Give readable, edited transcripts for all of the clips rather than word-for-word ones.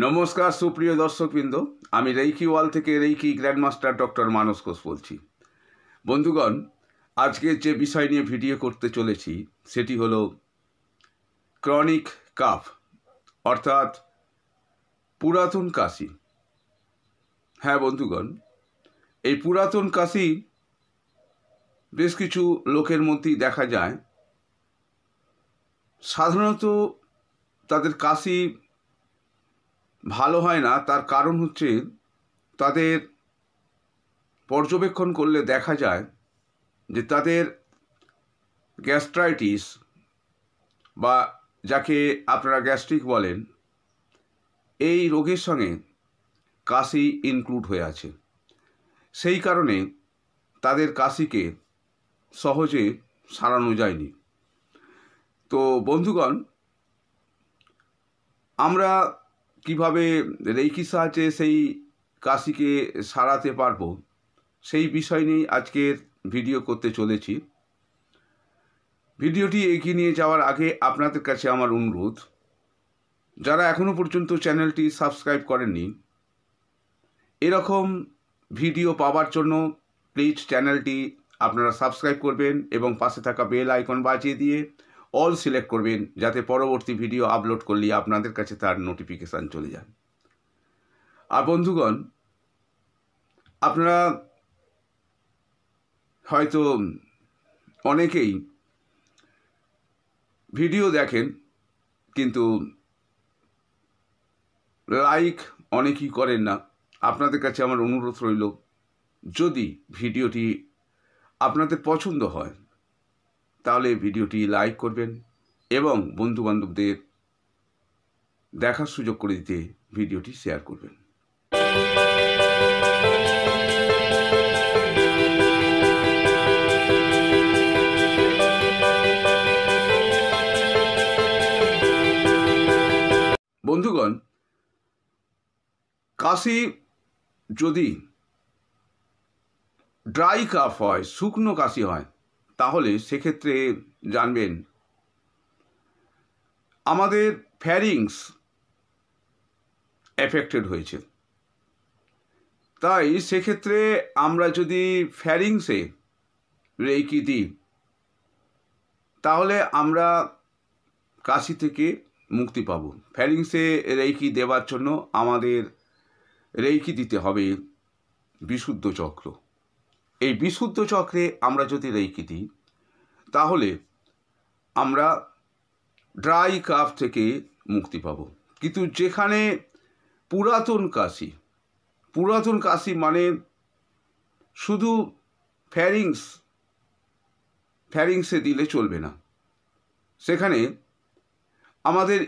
নমস্কার সুপ্রিয় দর্শকবৃন্দ, আমি রেইকি ওয়াল থেকে রেইকি গ্র্যান্ডমাস্টার ডক্টর মানস ঘোষ বলছি। বন্ধুগণ, আজকে যে বিষয় নিয়ে ভিডিও করতে চলেছি সেটি হলো ক্রনিক কাফ অর্থাৎ পুরাতন কাশি। হ্যাঁ বন্ধুগণ, এই পুরাতন কাশি বেশ কিছু লোকের মধ্যেই দেখা যায়। সাধারণত তাদের কাশি ভালো হয় না, তার কারণ হচ্ছে তাদের পর্যবেক্ষণ করলে দেখা যায় যে তাদের গ্যাস্ট্রাইটিস বা যাকে আপনারা গ্যাস্ট্রিক বলেন, এই রোগের সঙ্গে কাশি ইনক্লুড হয়ে আছে। সেই কারণে তাদের কাশিকে সহজে সারানো যায়নি। তো বন্ধুগণ, আমরা কিভাবে রেইকির সাহায্যে সেই কাশিকে সারাতে পারবো সেই বিষয় নিয়ে আজকের ভিডিও করতে চলেছি। ভিডিওটি এগিয়ে নিয়ে যাওয়ার আগে আপনাদের কাছে আমার অনুরোধ, যারা এখনও পর্যন্ত চ্যানেলটি সাবস্ক্রাইব করেননি, এরকম ভিডিও পাওয়ার জন্য প্লিজ চ্যানেলটি আপনারা সাবস্ক্রাইব করবেন এবং পাশে থাকা বেল আইকন বাজিয়ে দিয়ে অল সিলেক্ট করবেন, যাতে পরবর্তী ভিডিও আপলোড করলে আপনাদের কাছে তার নোটিফিকেশান চলে যায়। আর বন্ধুগণ, আপনারা হয়তো অনেকেই ভিডিও দেখেন কিন্তু লাইক অনেকেই করেন না। আপনাদের কাছে আমার অনুরোধ রইল, যদি ভিডিওটি আপনাদের পছন্দ হয় তাহলে ভিডিওটি লাইক করবেন এবং বন্ধুবান্ধবদের দেখার সুযোগ করে দিতে ভিডিওটি শেয়ার করবেন। বন্ধুগণ, কাশি যদি ড্রাই কাফ হয়, শুকনো কাশি হয়, তাহলে সেক্ষেত্রে জানবেন আমাদের ফ্যারিংস এফেক্টেড হয়েছে। তাই সেক্ষেত্রে আমরা যদি ফ্যারিংসে রেইকি দিই তাহলে আমরা কাশি থেকে মুক্তি পাব। ফ্যারিংসে রেইকি দেওয়ার জন্য আমাদের রেইকি দিতে হবে বিশুদ্ধ চক্র। এই বিশুদ্ধ চক্রে আমরা যদি রেইকি দিই তাহলে আমরা ড্রাই কাফ থেকে মুক্তি পাব। কিন্তু যেখানে পুরাতন কাশি মানে শুধু ফ্যারিংসে দিলে চলবে না, সেখানে আমাদের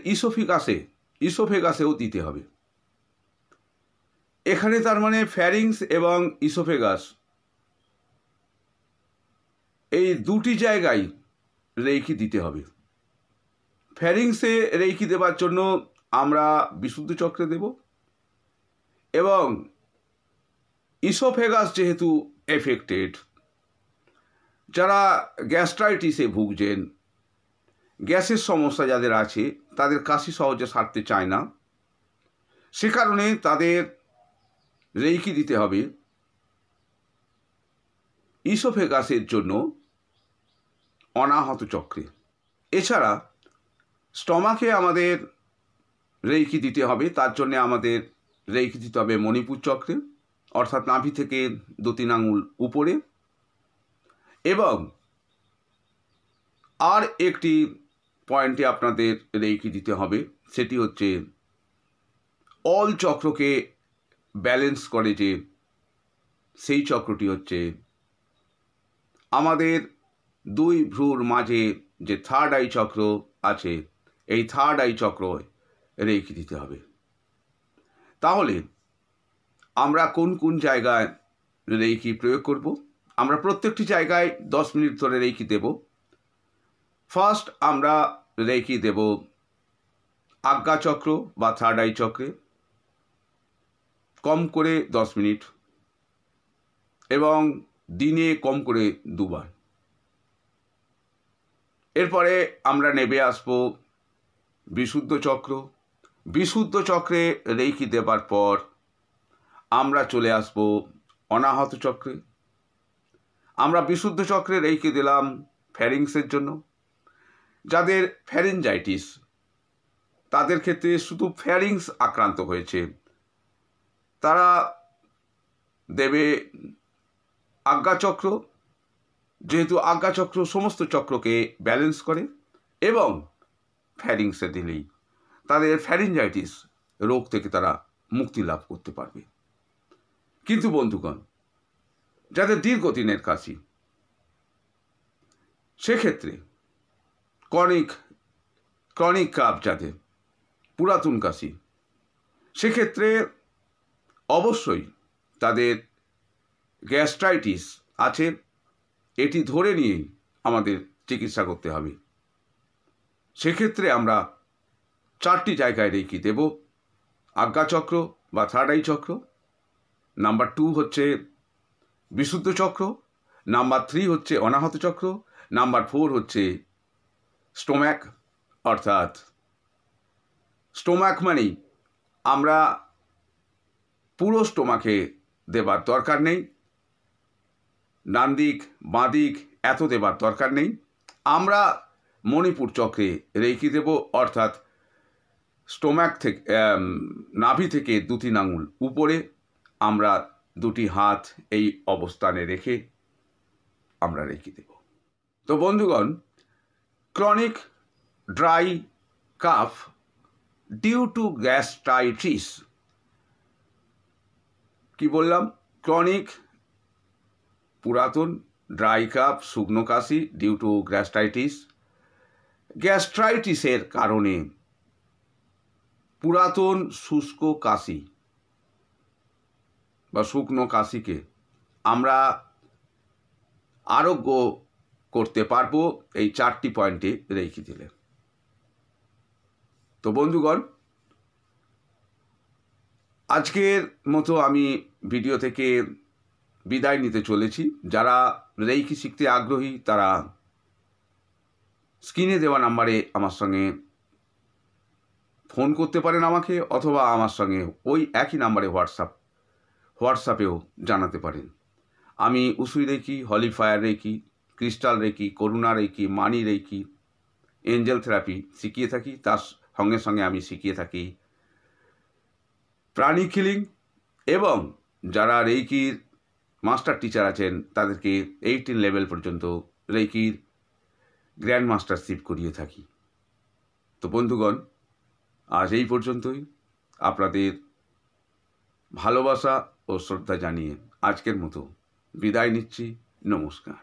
ইসোফেগাসেও দিতে হবে। এখানে তার মানে ফ্যারিংস এবং ইসোফেগাস এই দুটি জায়গায় রেইকি দিতে হবে। ফ্যারিংসে রেইকি দেওয়ার জন্য আমরা বিশুদ্ধ চক্রে দেব এবং ইসোফেগাস যেহেতু এফেক্টেড, যারা গ্যাস্ট্রাইটিসে ভুগছেন, গ্যাসের সমস্যা যাদের আছে, তাদের কাশি সহজে সারতে চায় না, সে কারণে তাদের রেইকি দিতে হবে ইসোফেগাসের জন্য অনাহত চক্রে। এছাড়া স্টমাকে আমাদের রেইকি দিতে হবে, তার জন্য আমাদের রেইকি দিতে হবে মণিপুর চক্রে, অর্থাৎ নাভি থেকে 2-3 আঙুল উপরে। এবং আর একটি পয়েন্টে আপনাদের রেইকি দিতে হবে, সেটি হচ্ছে অল চক্রকে ব্যালেন্স করে যে সেই চক্রটি হচ্ছে আমাদের 2 ভ্রুর মাঝে যে থার্ড আই চক্র আছে, এই থার্ড আই চক্র রেইকি দিতে হবে। তাহলে আমরা কোন কোন জায়গায় রেইকি প্রয়োগ করব? আমরা প্রত্যেকটি জায়গায় 10 মিনিট ধরে রেইকি দেব। ফার্স্ট আমরা রেইকি দেব আজ্ঞা চক্র বা থার্ড আই চক্রে, কম করে 10 মিনিট এবং দিনে কম করে 2 বার। এরপরে আমরা নেবে আসবো বিশুদ্ধ চক্র বিশুদ্ধ চক্রে রেইকি দেবার পর আমরা চলে আসব অনাহত চক্রে। আমরা বিশুদ্ধ চক্রে রেইকি দিলাম ফ্যারিংসের জন্য। যাদের ফ্যারিঞ্জাইটিস, তাদের ক্ষেত্রে শুধু ফ্যারিংস আক্রান্ত হয়েছে, তারা দেবে আজ্ঞাচক্র, যেহেতু আজ্ঞাচক্র সমস্ত চক্রকে ব্যালেন্স করে, এবং ফ্যারিংসে দিলেই তাদের ফ্যারিঞ্জাইটিস রোগ থেকে তারা মুক্তি লাভ করতে পারবে। কিন্তু বন্ধুগণ, যাদের দীর্ঘদিনের কাশি, সেক্ষেত্রে ক্রনিক কাপ, যাদের পুরাতন কাশি, সেক্ষেত্রে অবশ্যই তাদের গ্যাস্ট্রাইটিস আছে, এটি ধরে নিয়েই আমাদের চিকিৎসা করতে হবে। সেক্ষেত্রে আমরা 4টি জায়গায় রেইকি দেব। আজ্ঞাচক্র বা থার্ড আই চক্র, নাম্বার 2 হচ্ছে বিশুদ্ধ চক্র, নাম্বার 3 হচ্ছে অনাহত চক্র, নাম্বার 4 হচ্ছে স্টোম্যাক। অর্থাৎ স্টোম্যাক মানেই আমরা পুরো স্টোমাকে দেবার দরকার নেই, ডান দিক বাঁ দিক এত দেবার দরকার নেই। আমরা মণিপুর চক্রে রেইকি দেব, অর্থাৎ স্টোম্যাক থেকে, নাভি থেকে 2-3 আঙুল উপরে আমরা 2টি হাত এই অবস্থানে রেখে আমরা রেইকি দেব। তো বন্ধুগণ, chronic dry cough due to gastritis, কি বললাম? ক্রনিক পুরাতন ড্রাই কাফ, শুকনো কাশি ডিউ টু গ্যাস্ট্রাইটিস। গ্যাস্ট্রাইটিসের কারণে পুরাতন শুষ্ক কাশি বা শুকনো কাশিকে আমরা আরোগ্য করতে পারবো এই 4টি পয়েন্টে রেইকি দিলে। তো বন্ধুগণ, আজকের মতো আমি ভিডিও থেকে বিদায় নিতে চলেছি। যারা রেইকি শিখতে আগ্রহী, তারা স্ক্রিনে দেওয়া নাম্বারে আমার সঙ্গে ফোন করতে পারেন আমাকে, অথবা আমার সঙ্গে ওই একই নাম্বারে হোয়াটসঅ্যাপেও জানাতে পারেন। আমি উসুই রেইকি, হলি ফায়ার রেইকি, ক্রিস্টাল রেইকি, করুণা রেইকি, মানি রেইকি, এঞ্জেল থেরাপি শিখিয়ে থাকি। তার সঙ্গে সঙ্গে আমি শিখিয়ে থাকি প্রাণী কিলিং, এবং যারা রেইকির মাস্টার টিচার আছেন তাদেরকে 18 লেভেল পর্যন্ত রেইকির গ্র্যান্ড মাস্টারশিপ করিয়ে থাকি। তো বন্ধুগণ, আজ এই পর্যন্তই। আপনাদের ভালোবাসা ও শ্রদ্ধা জানিয়ে আজকের মতো বিদায় নিচ্ছি। নমস্কার।